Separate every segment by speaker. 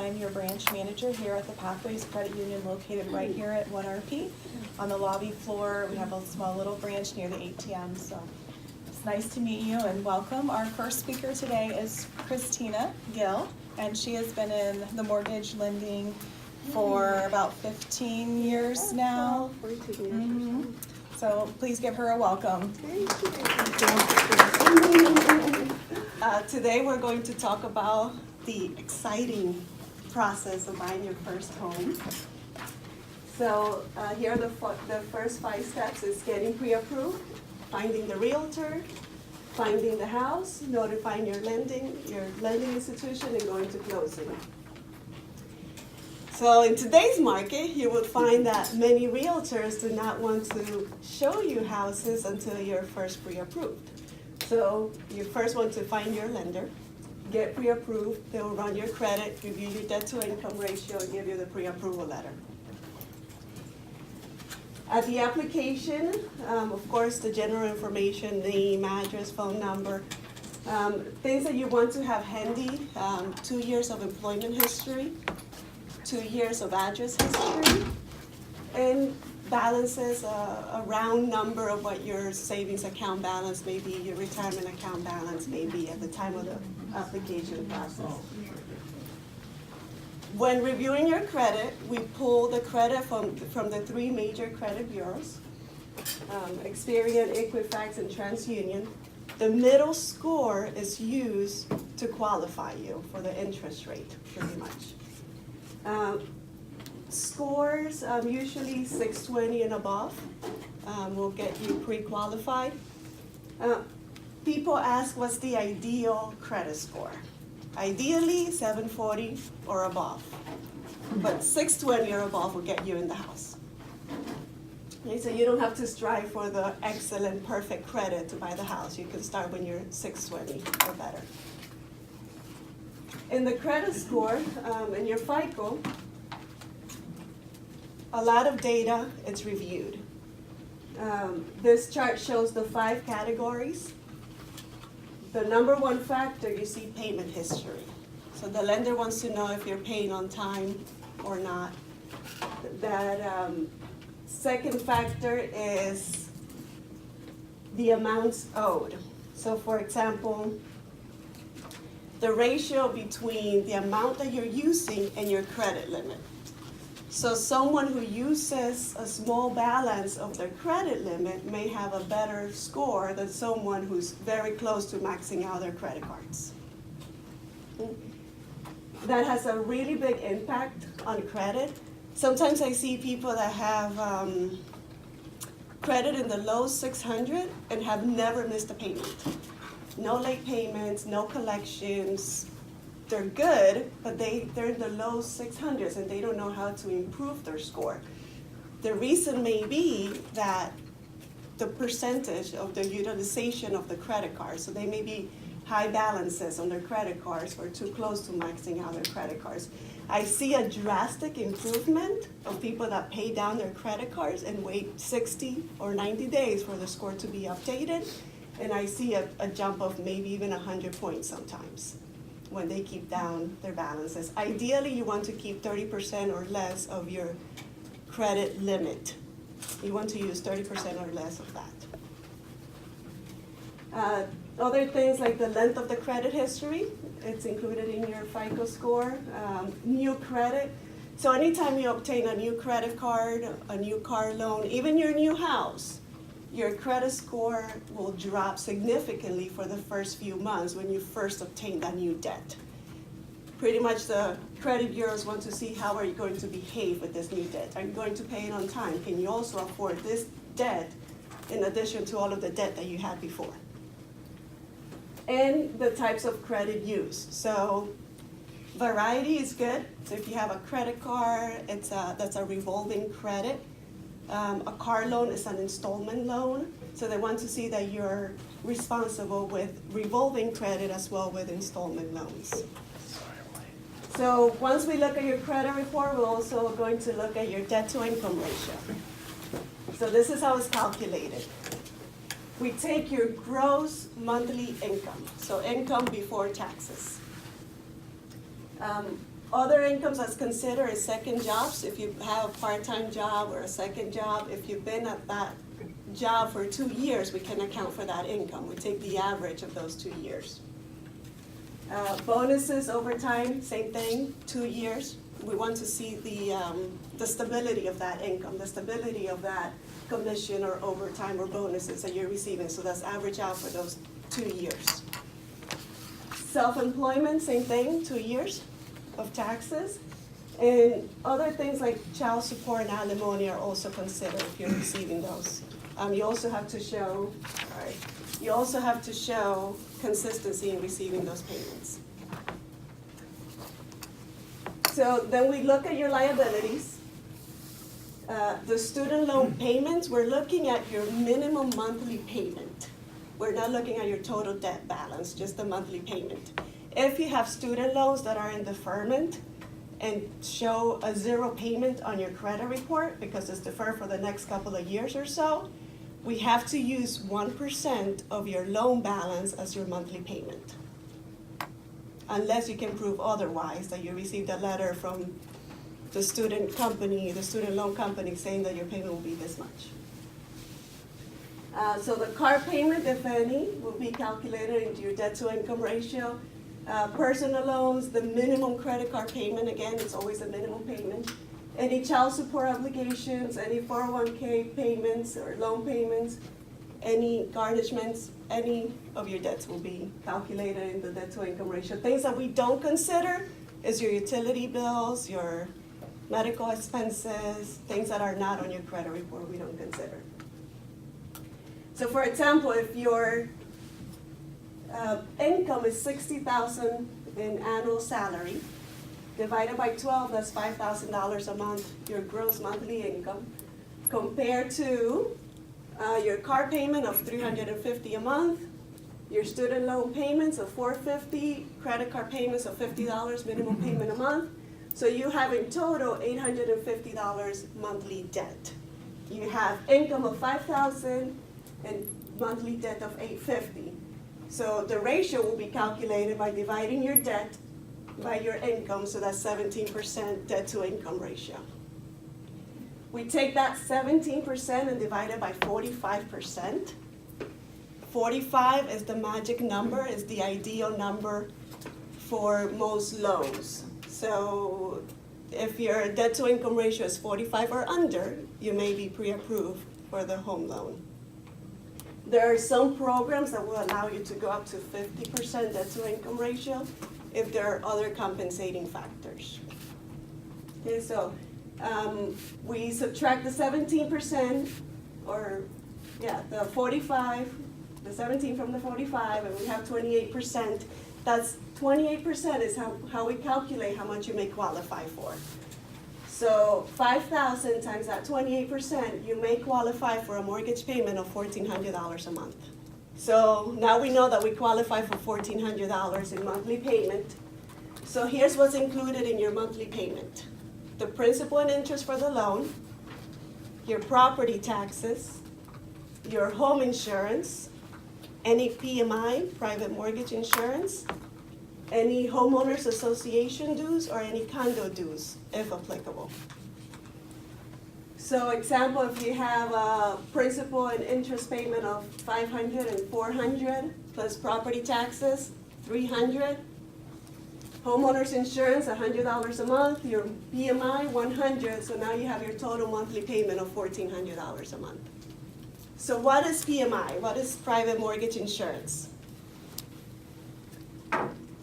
Speaker 1: I'm your branch manager here at the Pathways Credit Union located right here at 1RP. On the lobby floor, we have a small little branch near the ATM, so it's nice to meet you and welcome. Our first speaker today is Christina Gill, and she has been in the mortgage lending for about 15 years now.
Speaker 2: 42 years.
Speaker 1: Mm-hmm. So please give her a welcome.
Speaker 2: Thank you.
Speaker 1: Today we're going to talk about the exciting process of buying your first home. So here are the first 5 steps is getting pre-approved, finding the realtor, finding the house, notifying your lending institution, and going to closing. So in today's market, you will find that many realtors do not want to show you houses until you're first pre-approved. So you first want to find your lender, get pre-approved, they will run your credit, review your debt to income ratio, and give you the pre-approval letter. At the application, of course, the general information, name, address, phone number, things that you want to have handy, 2 years of employment history, 2 years of address history, and balances, a round number of what your savings account balance may be, your retirement account balance may be at the time of the application process. When reviewing your credit, we pull the credit from the 3 major credit bureaus, Experian, Equifax, and TransUnion. The middle score is used to qualify you for the interest rate, pretty much. Scores, usually 620 and above, will get you pre-qualified. People ask what's the ideal credit score. Ideally, 740 or above, but 620 or above will get you in the house. Okay, so you don't have to strive for the excellent, perfect credit to buy the house. You can start when you're 620 or better. In the credit score, in your FICO, a lot of data is reviewed. This chart shows the 5 categories. The number 1 factor, you see payment history. So the lender wants to know if you're paying on time or not. That second factor is the amounts owed. So for example, the ratio between the amount that you're using and your credit limit. So someone who uses a small balance of their credit limit may have a better score than someone who's very close to maxing out their credit cards. That has a really big impact on credit. Sometimes I see people that have credit in the low 600 and have never missed a payment. No late payments, no collections. They're good, but they're in the low 600s and they don't know how to improve their score. The reason may be that the percentage of the utilization of the credit card, so they may be high balances on their credit cards or too close to maxing out their credit cards. I see a drastic improvement of people that pay down their credit cards and wait 60 or 90 days for the score to be updated, and I see a jump of maybe even 100 points sometimes when they keep down their balances. Ideally, you want to keep 30% or less of your credit limit. You want to use 30% or less of that. Other things like the length of the credit history, it's included in your FICO score. New credit, so anytime you obtain a new credit card, a new car loan, even your new house, your credit score will drop significantly for the first few months when you first obtain that new debt. Pretty much the credit bureaus want to see how are you going to behave with this new debt. Are you going to pay it on time? Can you also afford this debt in addition to all of the debt that you had before? And the types of credit used. So variety is good. So if you have a credit card, that's a revolving credit. A car loan is an installment loan, so they want to see that you're responsible with revolving credit as well with installment loans. So once we look at your credit report, we're also going to look at your debt to income ratio. So this is how it's calculated. We take your gross monthly income, so income before taxes. Other incomes that's considered is second jobs. If you have a part-time job or a second job, if you've been at that job for 2 years, we can account for that income. We take the average of those 2 years. Bonuses over time, same thing, 2 years. We want to see the stability of that income, the stability of that commission or overtime or bonuses that you're receiving. So that's average out for those 2 years. Self-employment, same thing, 2 years of taxes. And other things like child support and alimony are also considered if you're receiving those. You also have to show consistency in receiving those payments. So then we look at your liabilities. The student loan payments, we're looking at your minimum monthly payment. We're not looking at your total debt balance, just the monthly payment. If you have student loans that are in deferment and show a 0 payment on your credit report because it's deferred for the next couple of years or so, we have to use 1% of your loan balance as your monthly payment. Unless you can prove otherwise, that you received a letter from the student loan company saying that your payment will be this much. So the car payment, if any, will be calculated into your debt to income ratio. Personal loans, the minimum credit card payment, again, it's always a minimum payment. Any child support obligations, any 401k payments or loan payments, any garnishments, any of your debts will be calculated in the debt to income ratio. Things that we don't consider is your utility bills, your medical expenses, things that are not on your credit report we don't consider. So for example, if your income is $60,000 in annual salary, divided by 12, that's $5,000 a month, your gross monthly income, compared to your car payment of $350 a month, your student loan payments of $450, credit card payments of $50 minimum payment a month. So you have in total $850 monthly debt. You have income of $5,000 and monthly debt of $850. So the ratio will be calculated by dividing your debt by your income, so that's 17% debt to income ratio. We take that 17% and divide it by 45%. 45 is the magic number, is the ideal number for most loans. So if your debt to income ratio is 45 or under, you may be pre-approved for the home loan. There are some programs that will allow you to go up to 50% debt to income ratio if there are other compensating factors. Okay, so we subtract the 17%, the 45, the 17 from the 45, and we have 28%. That's 28% is how we calculate how much you may qualify for. So 5,000 times that 28%, you may qualify for a mortgage payment of $1,400 a month. So now we know that we qualify for $1,400 in monthly payment. So here's what's included in your monthly payment: the principal and interest for the loan, your property taxes, your home insurance, any PMI, private mortgage insurance, any homeowners association dues, or any condo dues, if applicable. So example, if you have a principal and interest payment of $500 and $400, plus property taxes, $300, homeowners insurance, $100 a month, your PMI, $100, so now you have your total monthly payment of $1,400 a month. So what is PMI? What is private mortgage insurance?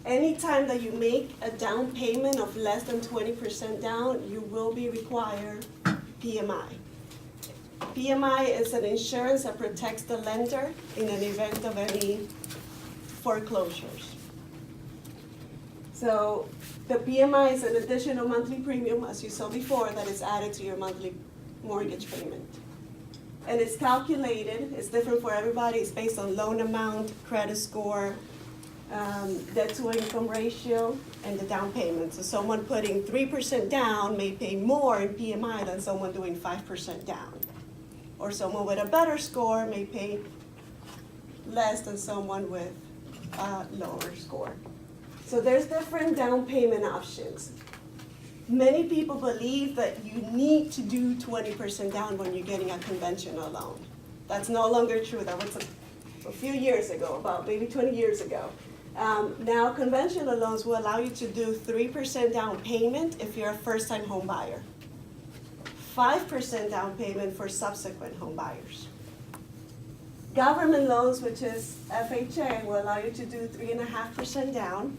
Speaker 1: Anytime that you make a down payment of less than 20% down, you will be required PMI. PMI is an insurance that protects the lender in an event of any foreclosures. So the PMI is an additional monthly premium, as you saw before, that is added to your monthly mortgage payment. And it's calculated, it's different for everybody, it's based on loan amount, credit score, debt to income ratio, and the down payment. So someone putting 3% down may pay more in PMI than someone doing 5% down. Or someone with a better score may pay less than someone with a lower score. So there's different down payment options. Many people believe that you need to do 20% down when you're getting a conventional loan. That's no longer true. That was a few years ago, about maybe 20 years ago. Now conventional loans will allow you to do 3% down payment if you're a first-time home buyer. 5% down payment for subsequent home buyers. Government loans, which is FHA, will allow you to do 3.5% down.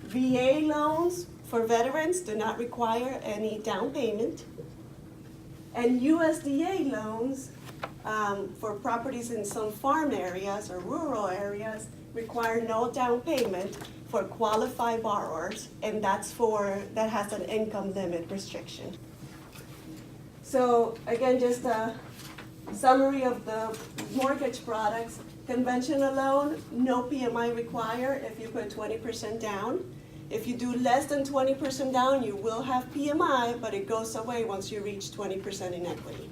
Speaker 1: VA loans for veterans do not require any down payment. And USDA loans for properties in some farm areas or rural areas require no down payment for qualified borrowers, and that has an income limit restriction. So again, just a summary of the mortgage products. Conventional loan, no PMI required if you put 20% down. If you do less than 20% down, you will have PMI, but it goes away once you reach 20% in equity.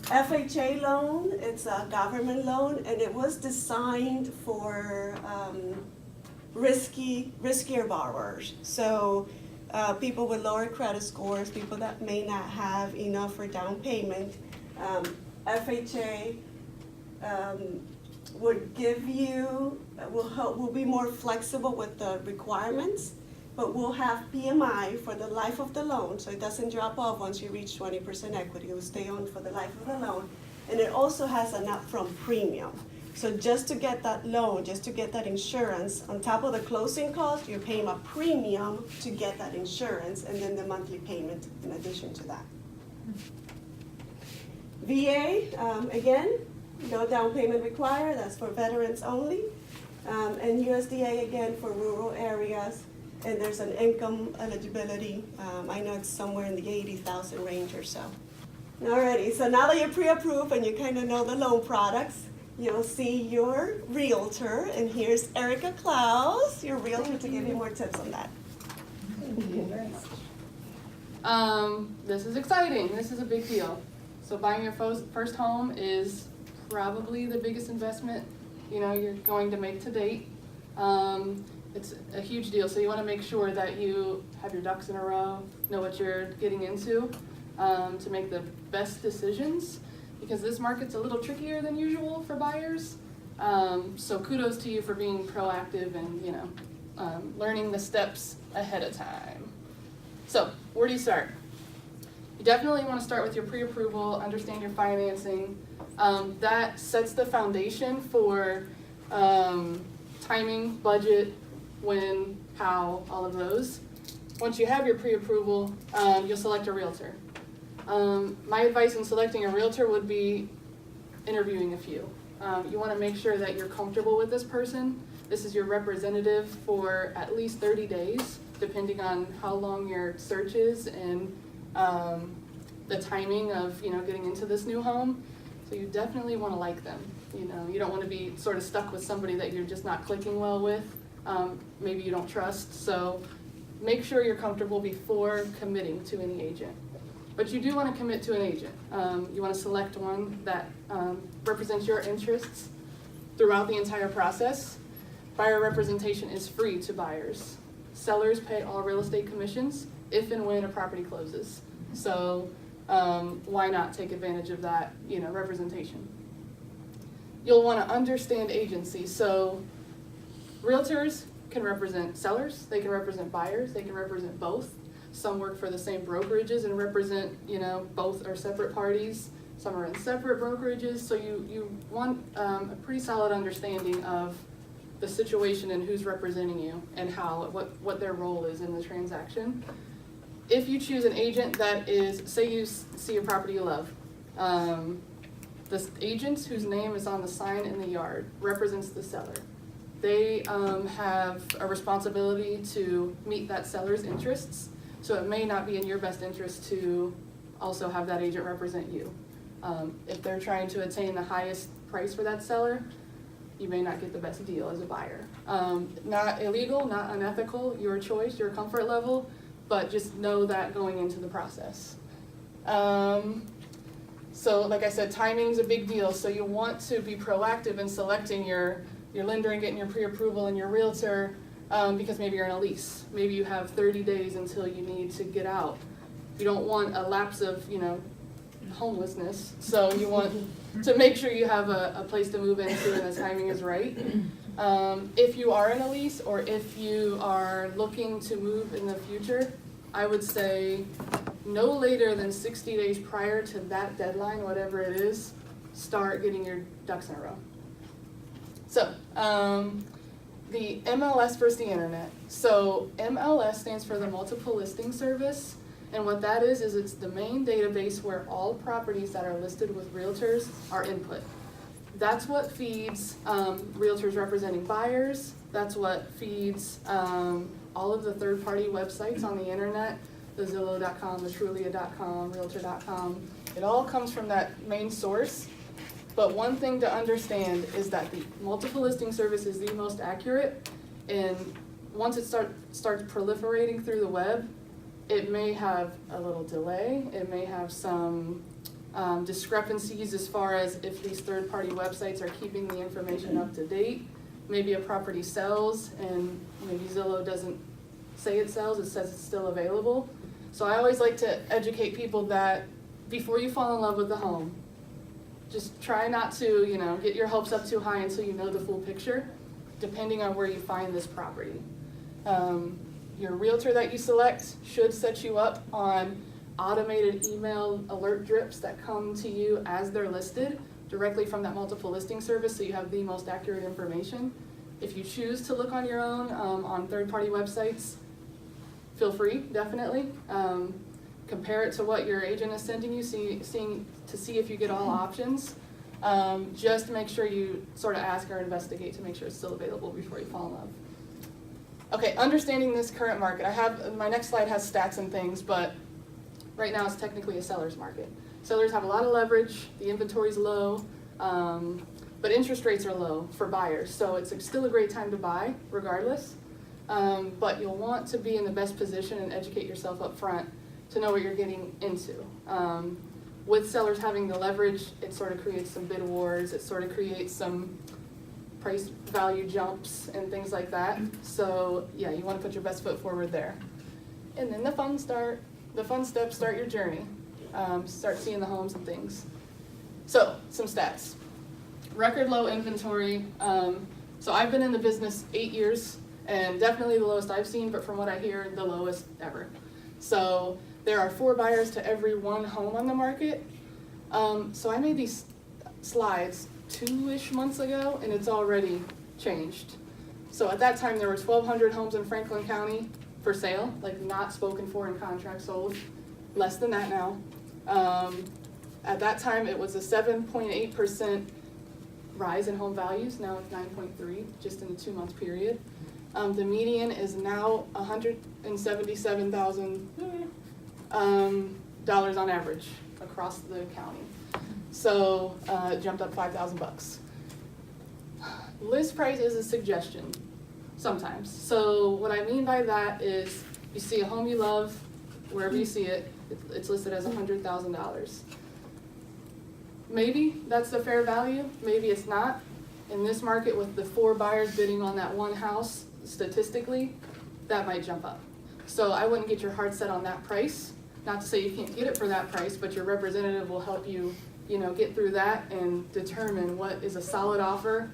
Speaker 1: FHA loan, it's a government loan, and it was designed for riskier borrowers. So people with lower credit scores, people that may not have enough for down payment. FHA would give you, will be more flexible with the requirements, but will have PMI for the life of the loan, so it doesn't drop off once you reach 20% equity. It will stay on for the life of the loan. And it also has an upfront premium. So just to get that loan, just to get that insurance, on top of the closing cost, you're paying a premium to get that insurance, and then the monthly payment in addition to that. VA, again, no down payment required, that's for veterans only. And USDA, again, for rural areas, and there's an income eligibility. I know it's somewhere in the 80,000 range or so. Alrighty, so now that you're pre-approved and you kind of know the loan products, you'll see your realtor, and here's Erica Klaus, your realtor, to give you more tips on that.
Speaker 2: Thank you very much. This is exciting. This is a big deal. So buying your first home is probably the biggest investment you're going to make to date. It's a huge deal, so you want to make sure that you have your ducks in a row, know what you're getting into, to make the best decisions, because this market's a little trickier than usual for buyers. So kudos to you for being proactive and learning the steps ahead of time. So where do you start? You definitely want to start with your pre-approval, understand your financing. That sets the foundation for timing, budget, when, how, all of those. Once you have your pre-approval, you'll select a realtor. My advice in selecting a realtor would be interviewing a few. You want to make sure that you're comfortable with this person. This is your representative for at least 30 days, depending on how long your search is and the timing of getting into this new home. So you definitely want to like them. You don't want to be sort of stuck with somebody that you're just not clicking well with. Maybe you don't trust. So make sure you're comfortable before committing to any agent. But you do want to commit to an agent. You want to select one that represents your interests throughout the entire process. Buyer representation is free to buyers. Sellers pay all real estate commissions if and when a property closes. So why not take advantage of that representation? You'll want to understand agency. So realtors can represent sellers, they can represent buyers, they can represent both. Some work for the same brokerages and represent, both are separate parties. Some are in separate brokerages. So you want a pretty solid understanding of the situation and who's representing you and what their role is in the transaction. If you choose an agent that is, say you see a property you love, the agent whose name is on the sign in the yard represents the seller. They have a responsibility to meet that seller's interests. So it may not be in your best interest to also have that agent represent you. If they're trying to attain the highest price for that seller, you may not get the best deal as a buyer. Not illegal, not unethical, your choice, your comfort level, but just know that going into the process. So like I said, timing is a big deal. So you want to be proactive in selecting your lender and getting your pre-approval and your realtor because maybe you're in a lease. Maybe you have 30 days until you need to get out. You don't want a lapse of, homelessness, so you want to make sure you have a place to move into and the timing is right. If you are in a lease or if you are looking to move in the future, I would say no later than 60 days prior to that deadline, whatever it is, start getting your ducks in a row. So, the MLS versus the internet. So MLS stands for the Multiple Listing Service, and what that is it's the main database where all properties that are listed with realtors are input. That's what feeds realtors representing buyers. That's what feeds all of the third-party websites on the internet, the Zillow.com, the Trulia.com, Realtor.com. It all comes from that main source. But one thing to understand is that the multiple listing service is the most accurate, and once it starts proliferating through the web, it may have a little delay. It may have some discrepancies as far as if these third-party websites are keeping the information up to date. Maybe a property sells and maybe Zillow doesn't say it sells, it says it's still available. So I always like to educate people that before you fall in love with the home, just try not to, get your hopes up too high until you know the full picture, depending on where you find this property. Your realtor that you select should set you up on automated email alert drips that come to you as they're listed directly from that multiple listing service, so you have the most accurate information. If you choose to look on your own on third-party websites, feel free, definitely. Compare it to what your agent is sending you, to see if you get all options. Just make sure you sort of ask or investigate to make sure it's still available before you fall in love. Okay, understanding this current market. My next slide has stats and things, but right now it's technically a seller's market. Sellers have a lot of leverage, the inventory's low, but interest rates are low for buyers, so it's still a great time to buy regardless. But you'll want to be in the best position and educate yourself up front to know what you're getting into. With sellers having the leverage, it sort of creates some bid wars, it sort of creates some price value jumps and things like that. So yeah, you want to put your best foot forward there. And then the fun steps start your journey. Start seeing the homes and things. So some stats. Record low inventory. So I've been in the business 8 years, and definitely the lowest I've seen, but from what I hear, the lowest ever. So there are 4 buyers to every 1 home on the market. So I made these slides 2-ish months ago, and it's already changed. So at that time, there were 1,200 homes in Franklin County for sale, like not spoken for and contract sold. Less than that now. At that time, it was a 7.8% rise in home values. Now it's 9.3, just in a 2-month period. The median is now $177,000 on average across the county. So it jumped up $5,000. List price is a suggestion sometimes. So what I mean by that is you see a home you love, wherever you see it, it's listed as $100,000. Maybe that's the fair value, maybe it's not. In this market with the 4 buyers bidding on that one house, statistically, that might jump up. So I wouldn't get your heart set on that price. Not to say you can't get it for that price, but your representative will help you, get through that and determine what is a solid offer,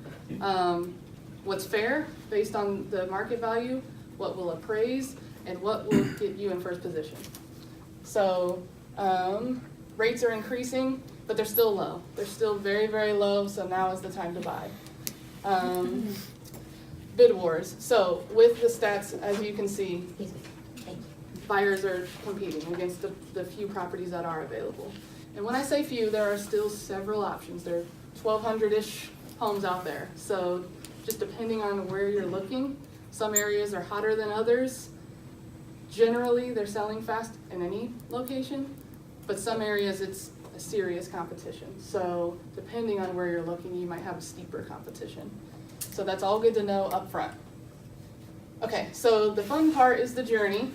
Speaker 2: what's fair based on the market value, what will appraise, and what will get you in first position. So rates are increasing, but they're still low. They're still very, very low, so now is the time to buy. Bid wars. So with the stats, as you can see, buyers are competing against the few properties that are available. And when I say few, there are still several options. There are 1,200-ish homes out there. So just depending on where you're looking, some areas are hotter than others. Generally, they're selling fast in any location, but some areas it's a serious competition. So depending on where you're looking, you might have a steeper competition. So that's all good to know up front. Okay, so the fun part is the journey.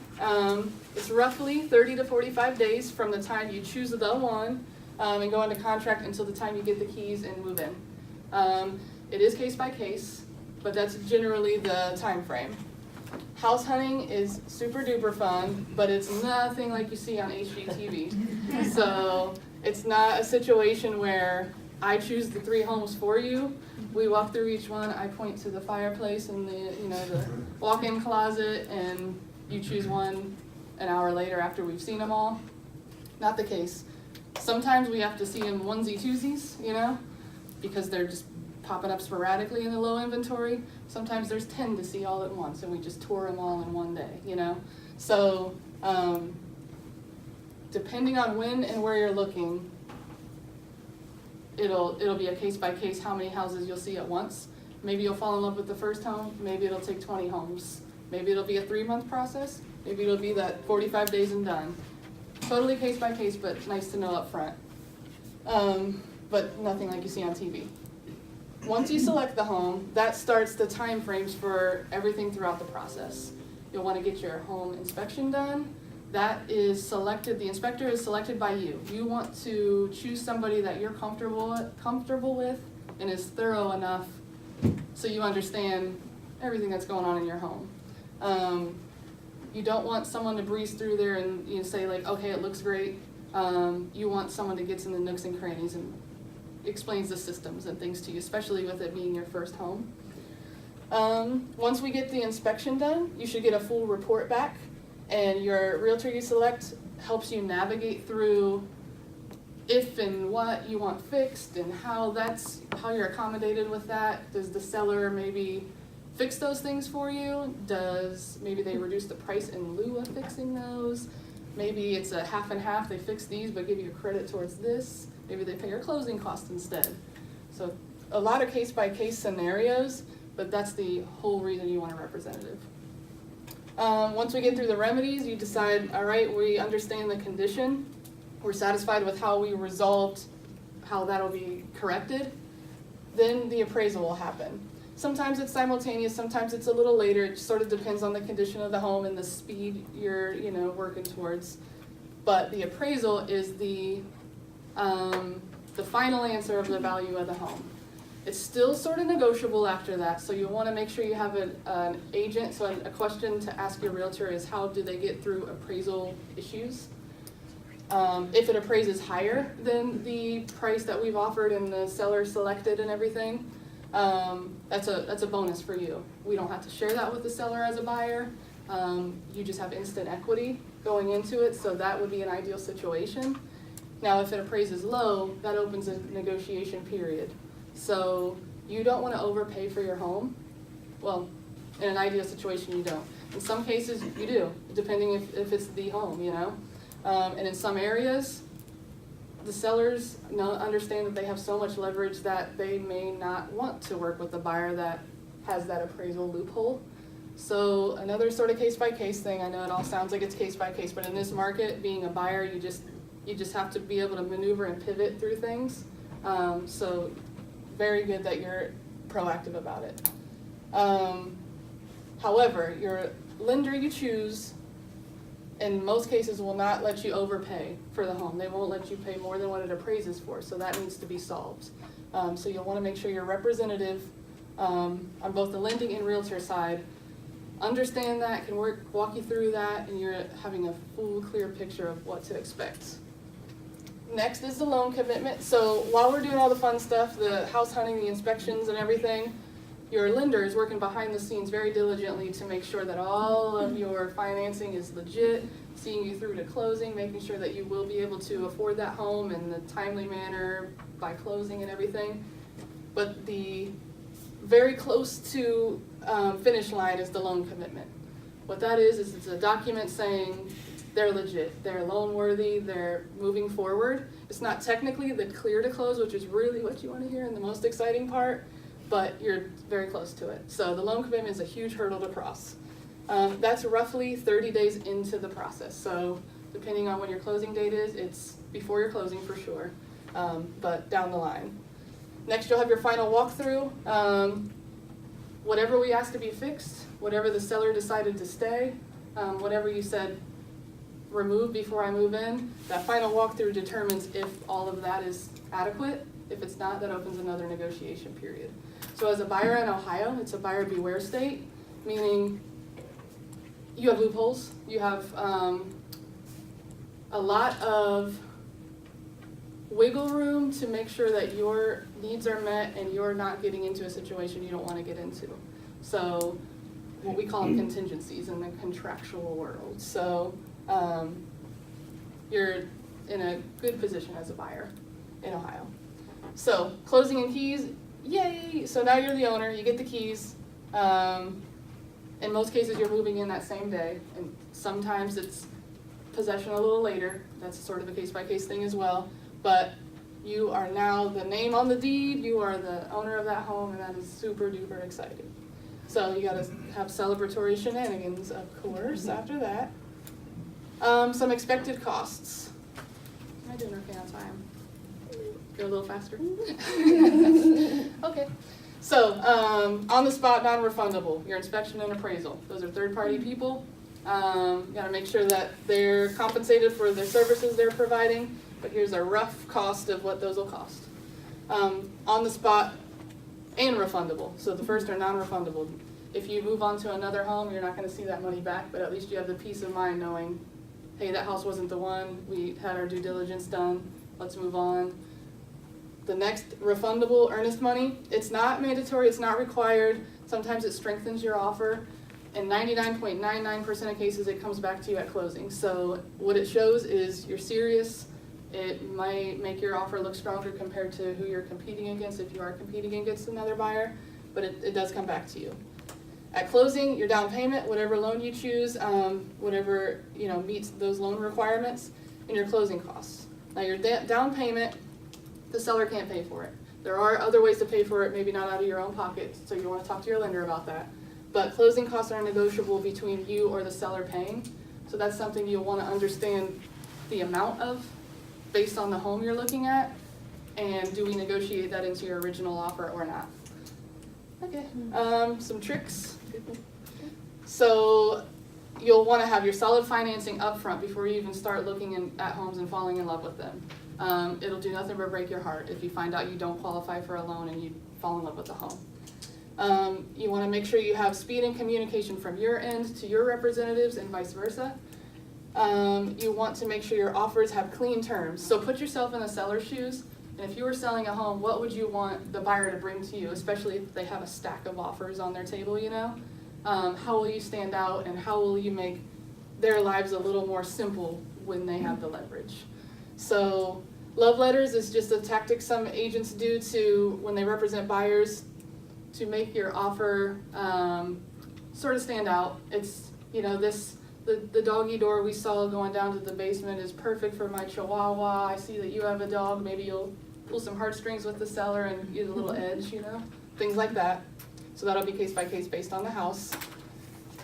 Speaker 2: It's roughly 30 to 45 days from the time you choose the one and go into contract until the time you get the keys and move in. It is case by case, but that's generally the time frame. House hunting is super duper fun, but it's nothing like you see on HGTV. So it's not a situation where I choose the 3 homes for you. We walk through each one, I point to the fireplace and the walk-in closet, and you choose one an hour later after we've seen them all. Not the case. Sometimes we have to see them onesie-twosies, because they're just popping up sporadically in the low inventory. Sometimes there's 10 to see all at once, and we just tour them all in one day, So, depending on when and where you're looking, it'll be a case by case how many houses you'll see at once. Maybe you'll fall in love with the first home, maybe it'll take 20 homes. Maybe it'll be a 3-month process, maybe it'll be that 45 days and done. Totally case by case, but nice to know up front. But nothing like you see on TV. Once you select the home, that starts the time frames for everything throughout the process. You'll want to get your home inspection done. That is selected, the inspector is selected by you. You want to choose somebody that you're comfortable with and is thorough enough so you understand everything that's going on in your home. You don't want someone to breeze through there and say like, okay, it looks great. You want someone that gets in the nooks and crannies and explains the systems and things to you, especially with it being your first home. Once we get the inspection done, you should get a full report back, and your realtor you select helps you navigate through if and what you want fixed and how you're accommodated with that. Does the seller maybe fix those things for you? Maybe they reduce the price in lieu of fixing those? Maybe it's a half and half, they fix these but give you credit towards this. Maybe they pay your closing cost instead. So a lot of case by case scenarios, but that's the whole reason you want a representative. Once we get through the remedies, you decide, all right, we understand the condition. We're satisfied with how we resolved how that'll be corrected. Then the appraisal will happen. Sometimes it's simultaneous, sometimes it's a little later. It sort of depends on the condition of the home and the speed you're, working towards. But the appraisal is the final answer of the value of the home. It's still sort of negotiable after that, so you want to make sure you have an agent. So a question to ask your realtor is, how do they get through appraisal issues? If it appraises higher than the price that we've offered and the seller selected and everything, that's a bonus for you. We don't have to share that with the seller as a buyer. You just have instant equity going into it, so that would be an ideal situation. Now, if it appraises low, that opens a negotiation period. So you don't want to overpay for your home. Well, in an ideal situation, you don't. In some cases, you do, depending if it's the home, And in some areas, the sellers understand that they have so much leverage that they may not want to work with the buyer that has that appraisal loophole. So another sort of case-by-case thing. I know it all sounds like it's case-by-case, but in this market, being a buyer, you just have to be able to maneuver and pivot through things. So very good that you're proactive about it. However, your lender you choose, in most cases, will not let you overpay for the home. They won't let you pay more than what it appraises for, so that needs to be solved. So you'll want to make sure your representative on both the lending and realtor side understand that, can walk you through that, and you're having a full, clear picture of what to expect. Next is the loan commitment. So while we're doing all the fun stuff, the house hunting, the inspections and everything, your lender is working behind the scenes very diligently to make sure that all of your financing is legit, seeing you through to closing, making sure that you will be able to afford that home in the timely manner by closing and everything. But the very close to finish line is the loan commitment. What that is it's a document saying they're legit, they're loan worthy, they're moving forward. It's not technically the clear to close, which is really what you want to hear and the most exciting part, but you're very close to it. So the loan commitment is a huge hurdle to cross. That's roughly 30 days into the process. So depending on when your closing date is, it's before your closing for sure, but down the line. Next, you'll have your final walkthrough. Whatever we asked to be fixed, whatever the seller decided to stay, whatever you said remove before I move in, that final walkthrough determines if all of that is adequate. If it's not, that opens another negotiation period. So as a buyer in Ohio, it's a buyer beware state, meaning you have loopholes. You have a lot of wiggle room to make sure that your needs are met and you're not getting into a situation you don't want to get into. So what we call them contingencies in the contractual world. So you're in a good position as a buyer in Ohio. So closing and keys, yay! So now you're the owner, you get the keys. In most cases, you're moving in that same day, and sometimes it's possession a little later. That's sort of a case-by-case thing as well. But you are now the name on the deed, you are the owner of that home, and that is super duper exciting. So you gotta have celebratory shenanigans, of course, after that. Some expected costs. Am I doing okay on time? Go a little faster? Okay. So, on the spot, non-refundable, your inspection and appraisal. Those are third-party people. You gotta make sure that they're compensated for the services they're providing, but here's a rough cost of what those will cost. On the spot and refundable. So the first are non-refundable. If you move on to another home, you're not gonna see that money back, but at least you have the peace of mind knowing, hey, that house wasn't the one, we had our due diligence done, let's move on. The next, refundable earnest money, it's not mandatory, it's not required, sometimes it strengthens your offer. In 99.99% of cases, it comes back to you at closing. So what it shows is you're serious, it might make your offer look stronger compared to who you're competing against if you are competing against another buyer, but it does come back to you. At closing, your down payment, whatever loan you choose, whatever meets those loan requirements, and your closing costs. Now your down payment, the seller can't pay for it. There are other ways to pay for it, maybe not out of your own pocket, so you want to talk to your lender about that. But closing costs are negotiable between you or the seller paying, so that's something you'll want to understand the amount of based on the home you're looking at, and do we negotiate that into your original offer or not. Okay, some tricks. So you'll want to have your solid financing up front before you even start looking at homes and falling in love with them. It'll do nothing but break your heart if you find out you don't qualify for a loan and you fall in love with the home. You want to make sure you have speed and communication from your end to your representatives and vice versa. You want to make sure your offers have clean terms. So put yourself in the seller's shoes, and if you were selling a home, what would you want the buyer to bring to you, especially if they have a stack of offers on their table, How will you stand out, and how will you make their lives a little more simple when they have the leverage? So love letters is just a tactic some agents do to, when they represent buyers, to make your offer sort of stand out. It's, the doggy door we saw going down to the basement is perfect for my Chihuahua. I see that you have a dog. Maybe you'll pull some heartstrings with the seller and get a little edge, things like that. So that'll be case by case based on the house.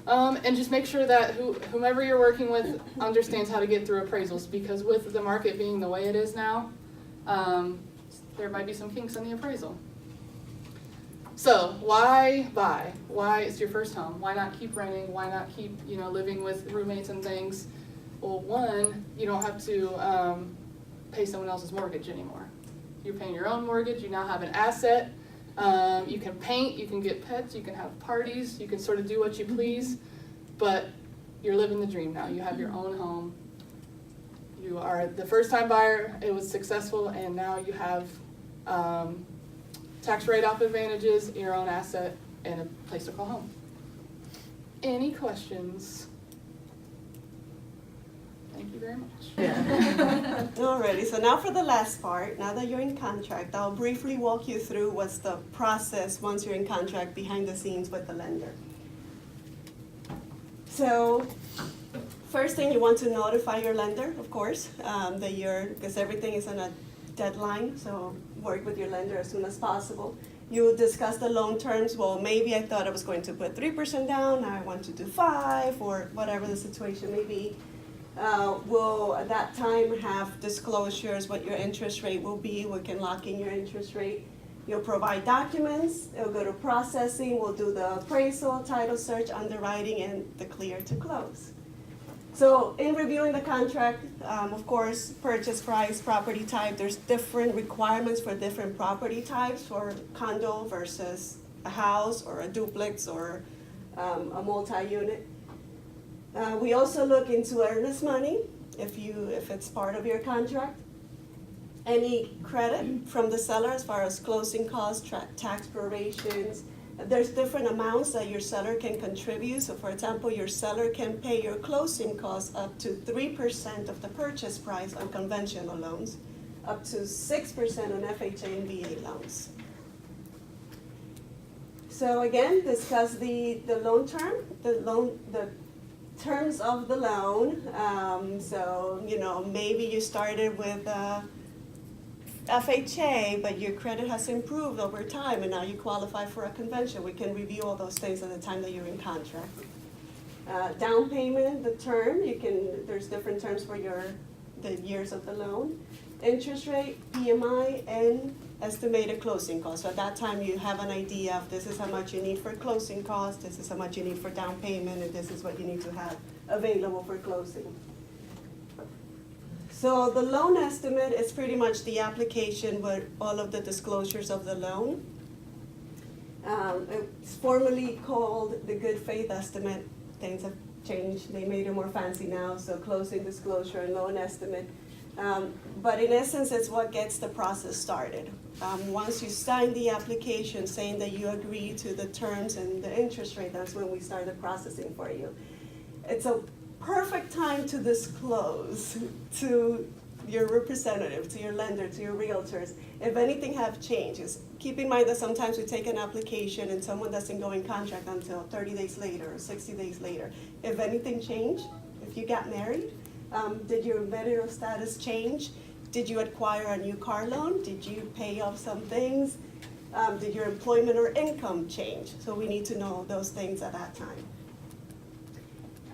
Speaker 2: And just make sure that whomever you're working with understands how to get through appraisals, because with the market being the way it is now, there might be some kinks in the appraisal. So why buy? Why it's your first home? Why not keep renting? Why not keep living with roommates and things? Well, one, you don't have to pay someone else's mortgage anymore. You're paying your own mortgage. You now have an asset. You can paint, you can get pets, you can have parties, you can sort of do what you please, but you're living the dream now. You have your own home. You are the first-time buyer, it was successful, and now you have tax write-off advantages, your own asset, and a place to call home. Any questions? Thank you very much.
Speaker 1: Alrighty, so now for the last part. Now that you're in contract, I'll briefly walk you through what's the process once you're in contract behind the scenes with the lender. So, first thing, you want to notify your lender, of course, because everything is on a deadline, so work with your lender as soon as possible. You discuss the loan terms. Well, maybe I thought I was going to put 3% down, now I want to do 5%, or whatever the situation may be. We'll at that time have disclosures what your interest rate will be. We can lock in your interest rate. You'll provide documents. It'll go to processing. We'll do the appraisal, title search, underwriting, and the clear to close. So in reviewing the contract, of course, purchase price, property type, there's different requirements for different property types, for condo versus a house or a duplex or a multi-unit. We also look into earnest money, if it's part of your contract. Any credit from the seller as far as closing costs, tax prorations. There's different amounts that your seller can contribute. So for example, your seller can pay your closing costs up to 3% of the purchase price on conventional loans, up to 6% on FHA and VA loans. So again, discuss the loan term, the terms of the loan. So, maybe you started with FHA, but your credit has improved over time, and now you qualify for a convention. We can review all those things at the time that you're in contract. Down payment, the term, there's different terms for the years of the loan. Interest rate, PMI, and estimated closing costs. So at that time, you have an idea of this is how much you need for closing costs, this is how much you need for down payment, and this is what you need to have available for closing. So the loan estimate is pretty much the application with all of the disclosures of the loan. It's formerly called the good faith estimate. Things have changed, they made it more fancy now, so closing disclosure and loan estimate. But in essence, it's what gets the process started. Once you sign the application saying that you agree to the terms and the interest rate, that's when we start the processing for you. It's a perfect time to disclose to your representative, to your lender, to your realtors, if anything have changed. Keep in mind that sometimes we take an application and someone doesn't go in contract until 30 days later or 60 days later. If anything changed, if you got married, did your marital status change? Did you acquire a new car loan? Did you pay off some things? Did your employment or income change? So we need to know those things at that time.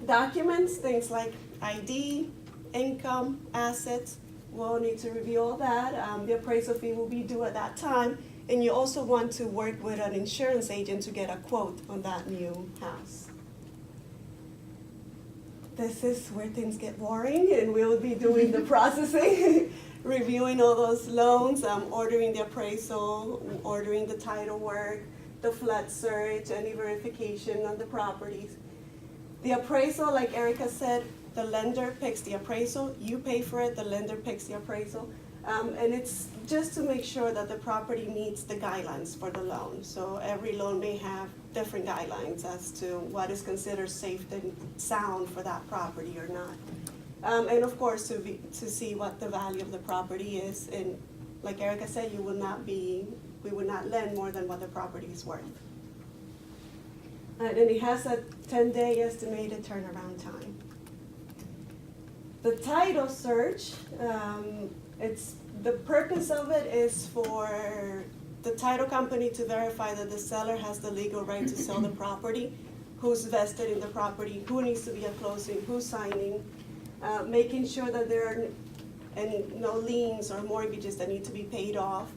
Speaker 1: Documents, things like ID, income, assets, we'll need to review all that. The appraisal fee will be due at that time. And you also want to work with an insurance agent to get a quote on that new house. This is where things get boring, and we'll be doing the processing, reviewing all those loans, ordering the appraisal, ordering the title work, the flood search, any verification on the properties. The appraisal, like Erica said, the lender picks the appraisal, you pay for it, the lender picks the appraisal. And it's just to make sure that the property meets the guidelines for the loan. So every loan may have different guidelines as to what is considered safe and sound for that property or not. And of course, to see what the value of the property is. And like Erica said, we would not lend more than what the property is worth. And it has a 10-day estimated turnaround time. The title search, the purpose of it is for the title company to verify that the seller has the legal right to sell the property, who's vested in the property, who needs to be at closing, who's signing, making sure that there are no liens or mortgages that need to be paid off.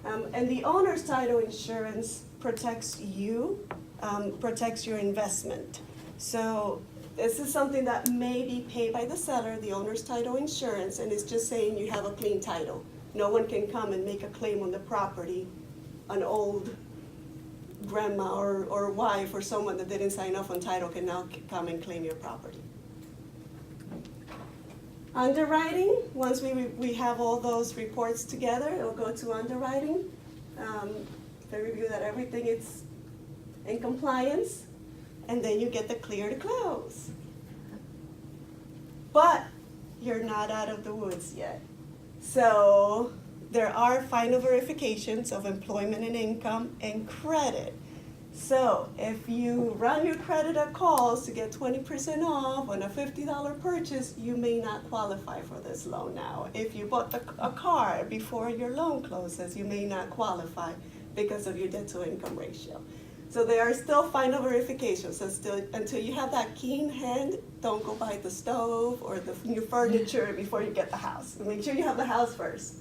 Speaker 1: And the owner's title insurance protects you, protects your investment. So this is something that may be paid by the seller, the owner's title insurance, and it's just saying you have a clean title. No one can come and make a claim on the property, an old grandma or wife or someone that didn't sign off on title can now come and claim your property. Underwriting, once we have all those reports together, it'll go to underwriting. They review that everything is in compliance, and then you get the clear to close. But you're not out of the woods yet. So there are final verifications of employment and income and credit. So if you run your credit at calls to get 20% off on a $50 purchase, you may not qualify for this loan now. If you bought a car before your loan closes, you may not qualify because of your debt to income ratio. So there are still final verifications, until you have that keen hand, don't go buy the stove or the new furniture before you get the house. Make sure you have the house first.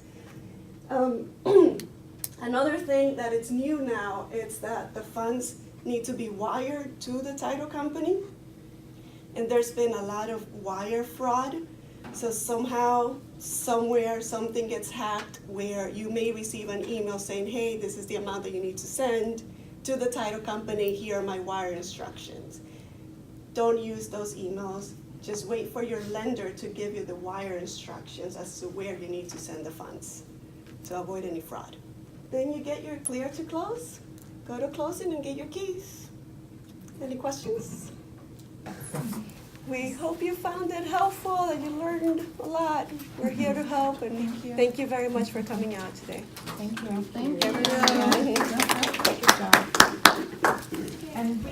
Speaker 1: Another thing that is new now is that the funds need to be wired to the title company. And there's been a lot of wire fraud. So somehow, somewhere, something gets hacked where you may receive an email saying, hey, this is the amount that you need to send to the title company, here are my wire instructions. don't use those emails. Just wait for your lender to give you the wire instructions as to where you need to send the funds to avoid any fraud. Then you get your clear to close, go to closing and get your keys. Any questions? We hope you found it helpful and you learned a lot. We're here to help, and thank you very much for coming out today.
Speaker 3: Thank you.
Speaker 2: Thank you.
Speaker 3: Good job. And